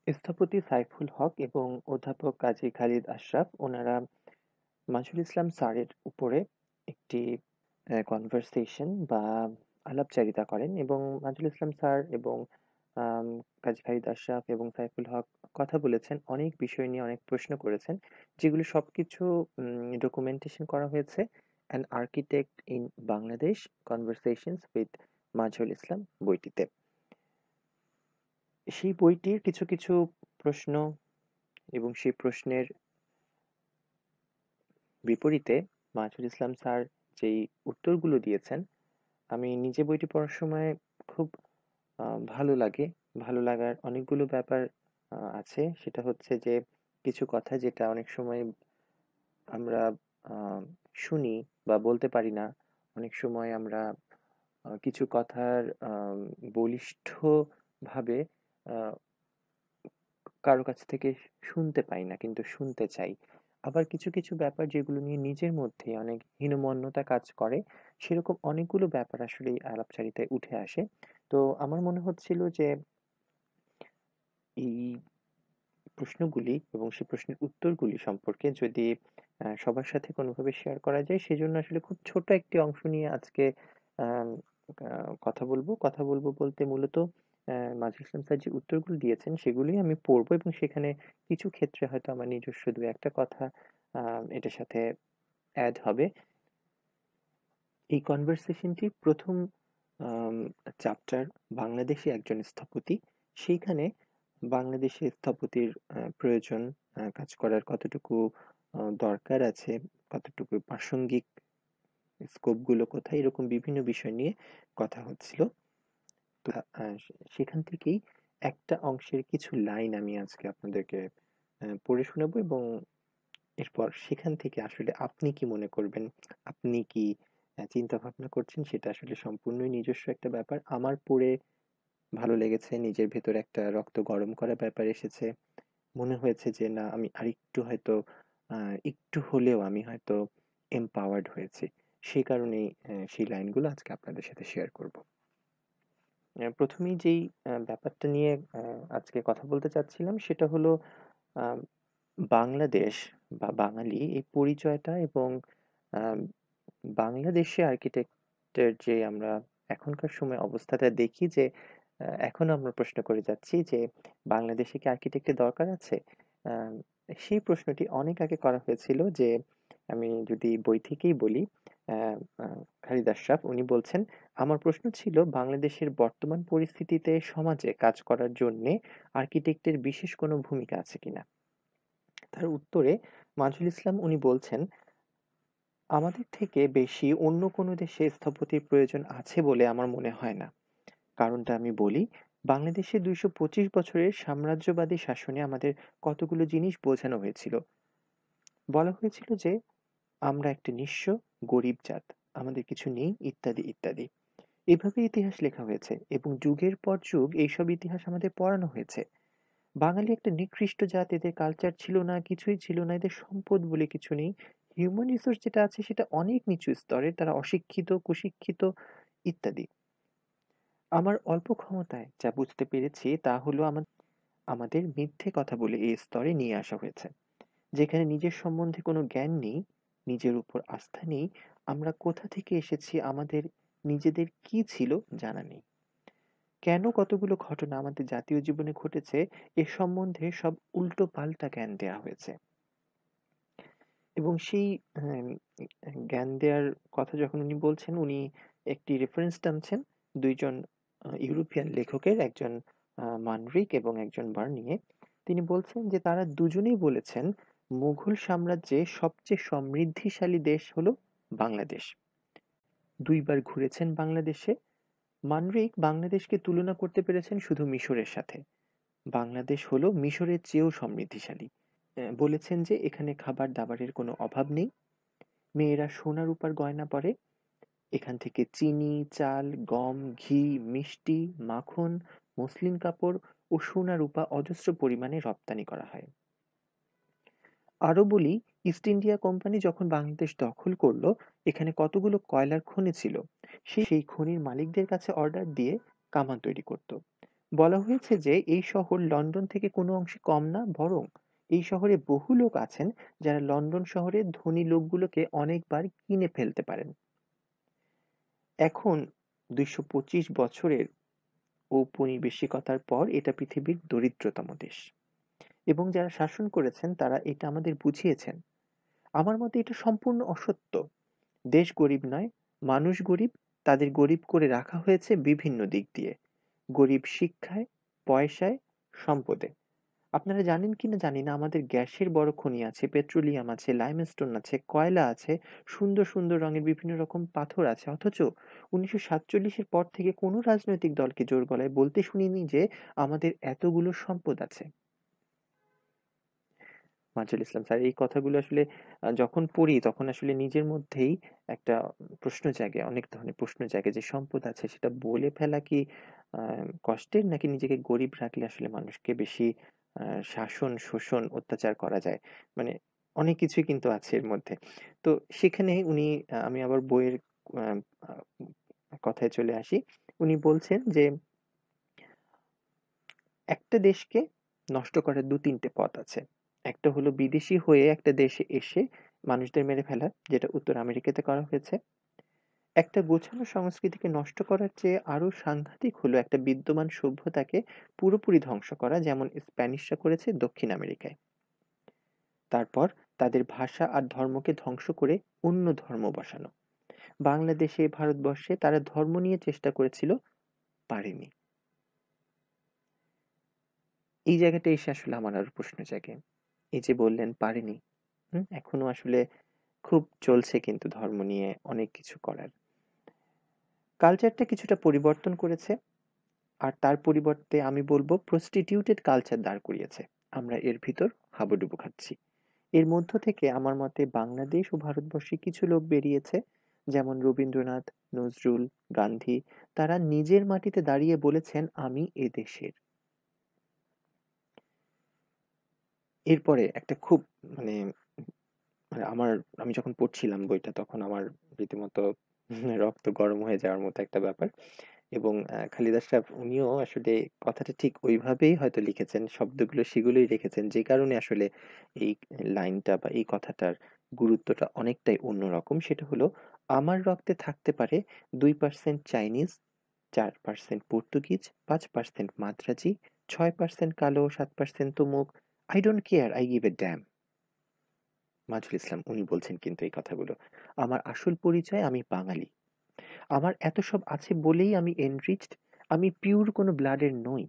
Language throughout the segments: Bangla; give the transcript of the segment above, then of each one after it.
স্থপতি সাইফুল হক এবং অধ্যাপক কাজী খালিদ আশরাফ ওনারা মাজহুল ইসলাম স্যারের উপরে একটি কনভারসেশন বা আলাপচারিতা করেন এবং মাজহুল ইসলাম স্যার এবং আম, কাজী খালিদ আশরাফ এবং সাইফুল হক কথা বলেছেন অনেক বিষয় নিয়ে, অনেক প্রশ্ন করেছেন, যেগুলো সবকিছু ডকুমেন্টেশন করা হয়েছে an architect in Bangladesh conversations with Mazhul Islam বইটিতে। সেই বইটির কিছু কিছু প্রশ্ন এবং সেই প্রশ্নের বিপরীতে মাজহুল ইসলাম স্যার যেই উত্তরগুলো দিয়েছেন, আমি নিজে বইটি পড়ার সময় খুব ভালো লাগে। ভালো লাগার অনেকগুলো ব্যাপার আছে। সেটা হচ্ছে যে কিছু কথা যেটা অনেক সময় আমরা আ শুনি বা বলতে পারি না। অনেক সময় আমরা কিছু কথার বলিষ্ঠভাবে আ কারো কাছ থেকে শুনতে পাই না, কিন্তু শুনতে চাই। আবার কিছু কিছু ব্যাপার যেগুলো নিয়ে নিজের মধ্যে অনেক হীনমন্যতা কাজ করে, সেরকম অনেকগুলো ব্যাপার আসলে এই আলাপচারিতায় উঠে আসে। তো আমার মনে হচ্ছিল যে এই প্রশ্নগুলি এবং সেই প্রশ্নের উত্তরগুলি সম্পর্কে যদি সবার সাথে কোনোভাবে শেয়ার করা যায়, সেজন্য আসলে খুব ছোট একটি অংশ নিয়ে আজকে আম আ কথা বলবো বলতে মূলত মাজহারুল ইসলাম স্যার যে উত্তরগুলো দিয়েছেন সেগুলোই আমি পড়বো এবং সেখানে কিছু ক্ষেত্রে হয়তো আমার নিজস্ব ২-১ টা কথা এটার সাথে এড হবে। এই কনভারসেশনটির ১ম আম চ্যাপ্টার বাংলাদেশী একজন স্থপতি। সেইখানে বাংলাদেশে স্থপতির প্রয়োজন, কাজ করার কতটুকু দরকার আছে, কতটুকু প্রাসঙ্গিক, স্কোপ গুলো কোথায়, এরকম বিভিন্ন বিষয় নিয়ে কথা হচ্ছিল। তো সেখান থেকেই একটা অংশের কিছু লাইন আমি আজকে আপনাদেরকে পড়ে শোনাবো এবং এরপর সেখান থেকে আসলে আপনি কি মনে করবেন, আপনি কি চিন্তা ভাবনা করছেন, সেটা আসলে সম্পূর্ণই নিজস্ব একটা ব্যাপার। আমার পড়ে ভালো লেগেছে, নিজের ভেতর একটা রক্ত গরম করা ব্যাপার এসেছে। মনে হয়েছে যে না, আমি আরেকটু হয়তো একটু হলেও আমি হয়তো এম্পাওয়ার্ড হয়েছি। সেই কারণেই সেই লাইনগুলো আজকে আপনাদের সাথে শেয়ার করব। প্রথমেই যেই ব্যাপারটা নিয়ে আজকে কথা বলতে চাচ্ছিলাম সেটা হলো আ বাংলাদেশ বা বাঙালি এই পরিচয়টা এবং আম বাংলাদেশে আর্কিটেক্টের যে আমরা এখনকার সময় অবস্থাটা দেখি যে এখনো আমরা প্রশ্ন করে যাচ্ছি যে বাংলাদেশে কি আর্কিটেক্টের দরকার আছে? আম সেই প্রশ্নটি অনেক আগে করা হয়েছিল যে, আমি যদি বই থেকেই বলি, অ্যা আ খালিদ আশরাফ উনি বলছেন, "আমার প্রশ্ন ছিল বাংলাদেশের বর্তমান পরিস্থিতিতে সমাজে কাজ করার জন্যে আর্কিটেক্টের বিশেষ কোনো ভূমিকা আছে কিনা?" তার উত্তরে মাজহুল ইসলাম উনি বলছেন, আমাদের থেকে বেশি অন্য কোনো দেশে স্থপতির প্রয়োজন আছে বলে আমার মনে হয় না। কারণটা আমি বলি, বাংলাদেশে ২২৫ বছরের সাম্রাজ্যবাদী শাসনে আমাদের কতগুলো জিনিস বোঝানো হয়েছিল। বলা হয়েছিল যে আমরা একটা নিঃস্ব, গরিব জাত। আমাদের কিছু নেই, ইত্যাদি, ইত্যাদি। এভাবে ইতিহাস লেখা হয়েছে এবং যুগের পর যুগ এইসব ইতিহাস আমাদের পড়ানো হয়েছে। বাঙালি একটা নিকৃষ্ট জাত, এদের কালচার ছিল না, কিছুই ছিল না, এদের সম্পদ বলে কিছু নেই। হিউম্যান রিসোর্স যেটা আছে সেটা অনেক নিচু স্তরের, তারা অশিক্ষিত, কুশিক্ষিত, ইত্যাদি। আমার অল্প ক্ষমতায় যা বুঝতে পেরেছি তা হলো আমাদের মিথ্যে কথা বলে এই স্তরে নিয়ে আসা হয়েছে। যেখানে নিজের সম্বন্ধে কোনো জ্ঞান নেই, নিজের উপর আস্থা নেই, আমরা কোথা থেকে এসেছি, আমাদের নিজেদের কি ছিল জানা নেই। কেন কতগুলো ঘটনা আমাদের জাতীয় জীবনে ঘটেছে এ সম্বন্ধে সব উল্টো-পাল্টা জ্ঞান দেয়া হয়েছে। এবং সেই আম জ্ঞান দেয়ার কথা যখন উনি বলছেন, উনি একটি রেফারেন্স টানছেন ২ জন ইউরোপিয়ান লেখকের, একজন মানরিক এবং একজন বার্নিয়ে। তিনি বলছেন যে তারা দুজনেই বলেছেন, মুঘল সাম্রাজ্যে সবচেয়ে সমৃদ্ধিশালী দেশ হলো বাংলাদেশ। ২ বার ঘুরেছেন বাংলাদেশে। মানরিক বাংলাদেশকে তুলনা করতে পেরেছেন শুধু মিশরের সাথে। বাংলাদেশ হলো মিশরের চেয়েও সমৃদ্ধিশালী। বলেছেন যে এখানে খাবার-দাবারের কোনো অভাব নেই। মেয়েরা সোনা রূপার গয়না পরে। এখান থেকে চিনি, চাল, গম, ঘি, মিষ্টি, মাখন, মসলিন কাপড় ও সোনা রূপা অজস্র পরিমাণে রপ্তানি করা হয়। আরো বলি, ইস্ট ইন্ডিয়া কোম্পানি যখন বাংলাদেশ দখল করলো, এখানে কতগুলো কয়লার খনি ছিল। সেই খনির মালিকদের কাছে অর্ডার দিয়ে কামান তৈরি করত। বলা হয়েছে যে এই শহর লন্ডন থেকে কোনো অংশে কম না, বরং এই শহরে বহু লোক আছেন যারা লন্ডন শহরের ধনী লোকগুলোকে অনেকবার কিনে ফেলতে পারেন। এখন ২২৫ বছরের ঔপনিবেশিকতার পর এটা পৃথিবীর দরিদ্রতম দেশ, এবং যারা শাসন করেছেন তারা এটা আমাদের বুঝিয়েছেন। আমার মতে এটা সম্পূর্ণ অসত্য। দেশ গরিব নয়, মানুষ গরিব। তাদের গরিব করে রাখা হয়েছে বিভিন্ন দিক দিয়ে। গরিব শিক্ষায়, পয়সায়, সম্পদে। আপনারা জানেন কিনা জানি না, আমাদের গ্যাসের বড় খনি আছে, পেট্রোলিয়াম আছে, লাইমস্টোন আছে, কয়লা আছে, সুন্দর সুন্দর রঙের বিভিন্ন রকম পাথর আছে। অথচ ১৯৪৭-এর পর থেকে কোনো রাজনৈতিক দলকে জোর গলায় বলতে শুনিনি যে আমাদের এতগুলো সম্পদ আছে। মাজহারুল ইসলাম স্যার, এই কথাগুলো আসলে যখন পড়ি তখন আসলে নিজের মধ্যেই একটা প্রশ্ন জাগে, অনেক ধরনের প্রশ্ন জাগে যে সম্পদ আছে সেটা বলে ফেলা কি কষ্টের, নাকি নিজেকে গরিব রাখলে আসলে মানুষকে বেশি শাসন, শোষণ, অত্যাচার করা যায়। মানে অনেক কিছুই কিন্তু আছে এর মধ্যে। তো সেখানে উনি আমি আবার বইয়ের আ আ কথায় চলে আসি। উনি বলছেন যে একটা দেশকে নষ্ট করার ২-৩ টে পথ আছে। একটা হলো বিদেশী হয়ে একটা দেশে এসে মানুষদের মেরে ফেলা, যেটা উত্তর আমেরিকাতে করা হয়েছে। একটা গোছানো সংস্কৃতিকে নষ্ট করার চেয়ে আরো সাংঘাতিক হলো একটা বিদ্যমান সভ্যতাকে পুরোপুরি ধ্বংস করা, যেমন স্প্যানিশরা করেছে দক্ষিণ আমেরিকায়। তারপর তাদের ভাষা আর ধর্মকে ধ্বংস করে অন্য ধর্ম বসানো। বাংলাদেশে, ভারতবর্ষে তারা ধর্ম নিয়ে চেষ্টা করেছিল, পারেনি। এই জায়গাটা এসে আসলে আমার আরো প্রশ্ন জাগে। এই যে বললেন পারেনি, এখনো আসলে খুব চলছে কিন্তু ধর্ম নিয়ে অনেক কিছু করার। কালচারটা কিছুটা পরিবর্তন করেছে, আর তার পরিবর্তে আমি বলবো প্রস্টিটিউটেড কালচার দাঁড় করিয়েছে। আমরা এর ভিতর হাবুডুবু খাচ্ছি। এর মধ্য থেকে আমার মতে বাংলাদেশ ও ভারতবর্ষে কিছু লোক বেরিয়েছে, যেমন রবীন্দ্রনাথ, নজরুল, গান্ধী। তারা নিজের মাটিতে দাঁড়িয়ে বলেছেন আমি এ দেশের। এরপরে একটা খুব মানে মানে আমি যখন পড়ছিলাম বইটা তখন আমার রীতিমতো রক্ত গরম হয়ে যাওয়ার মতো একটা ব্যাপার। এবং খালিদ আশরাফ উনিও আসলে কথাটা ঠিক ওইভাবেই হয়তো লিখেছেন, শব্দগুলো সেগুলোই রেখেছেন, যে কারণে আসলে এই লাইনটা বা এই কথাটার গুরুত্বটা অনেকটাই অন্যরকম। সেটা হলো, আমার রক্তে থাকতে পারে 2% চাইনিজ, 4% পর্তুগিজ, 5% মাদ্রাজি, 6% কালো, 7% তমুক। I don't care, I give a damn. Mazharul Islam উনি বলছেন কিন্তু এই কথাগুলো। আমার আসল পরিচয়, আমি বাঙালি। আমার এত সব আছে বলেই আমি এনরিচড। আমি পিওর কোনো ব্লাডের নই।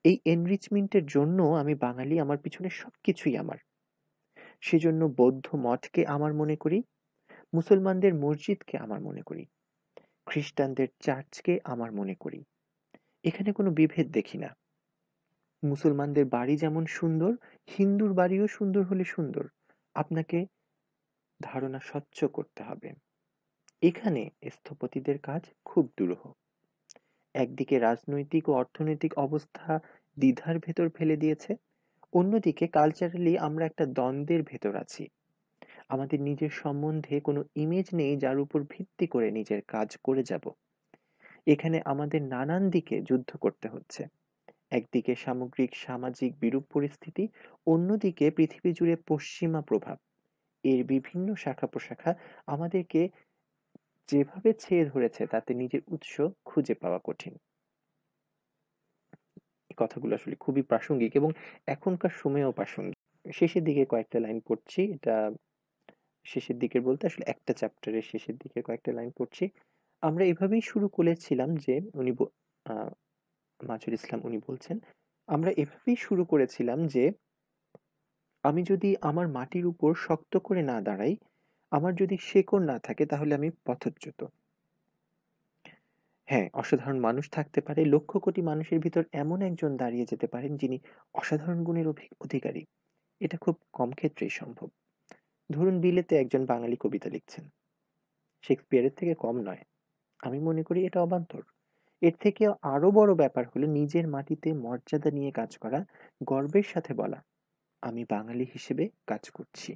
এই এনরিচমেন্টের জন্য আমি বাঙালি, আমার পিছনে সবকিছুই আমার। সেজন্য বৌদ্ধ মঠকে আমার মনে করি, মুসলমানদের মসজিদকে আমার মনে করি, খ্রিস্টানদের চার্চকে আমার মনে করি। এখানে কোনো বিভেদ দেখি না। মুসলমানদের বাড়ি যেমন সুন্দর, হিন্দুর বাড়িও সুন্দর হলে সুন্দর। আপনাকে ধারণা স্বচ্ছ করতে হবে। এখানে স্থপতিদের কাজ খুব দুরূহ। একদিকে রাজনৈতিক ও অর্থনৈতিক অবস্থা দ্বিধার ভেতর ফেলে দিয়েছে, অন্যদিকে কালচারালি আমরা একটা দ্বন্দ্বের ভেতর আছি। আমাদের নিজের সম্বন্ধে কোনো ইমেজ নেই যার উপর ভিত্তি করে নিজের কাজ করে যাব। এখানে আমাদের নানান দিকে যুদ্ধ করতে হচ্ছে। একদিকে সামগ্রিক সামাজিক বিরূপ পরিস্থিতি, অন্যদিকে পৃথিবী জুড়ে পশ্চিমা প্রভাব। এর বিভিন্ন শাখা প্রশাখা আমাদেরকে যেভাবে ছেয়ে ধরেছে তাতে নিজের উৎস খুঁজে পাওয়া কঠিন। এই কথাগুলো আসলে খুবই প্রাসঙ্গিক এবং এখনকার সময়েও প্রাসঙ্গিক। শেষের দিকে কয়েকটা লাইন পড়ছি। এটা শেষের দিকের বলতে আসলে একটা চ্যাপ্টারের শেষের দিকে কয়েকটা লাইন পড়ছি। আমরা এভাবেই শুরু করেছিলাম যে আ মাজহারুল ইসলাম উনি বলছেন, আমরা এভাবেই শুরু করেছিলাম যে আমি যদি আমার মাটির উপর শক্ত করে না দাঁড়াই, আমার যদি শেকড় না থাকে তাহলে আমি পথচ্যুত। হ্যাঁ, অসাধারণ মানুষ থাকতে পারে। লক্ষ কোটি মানুষের ভিতর এমন একজন দাঁড়িয়ে যেতে পারেন যিনি অসাধারণ গুণের অধিকারী। এটা খুব কম ক্ষেত্রেই সম্ভব। ধরুন বিলেতে একজন বাঙালি কবিতা লিখছেন। শেক্সপিয়ারের থেকে কম নয়। আমি মনে করি এটা অবান্তর। এর থেকেও আরো বড় ব্যাপার হলো নিজের মাটিতে মর্যাদা নিয়ে কাজ করা, গর্বের সাথে বলা, আমি বাঙালি হিসেবে কাজ করছি।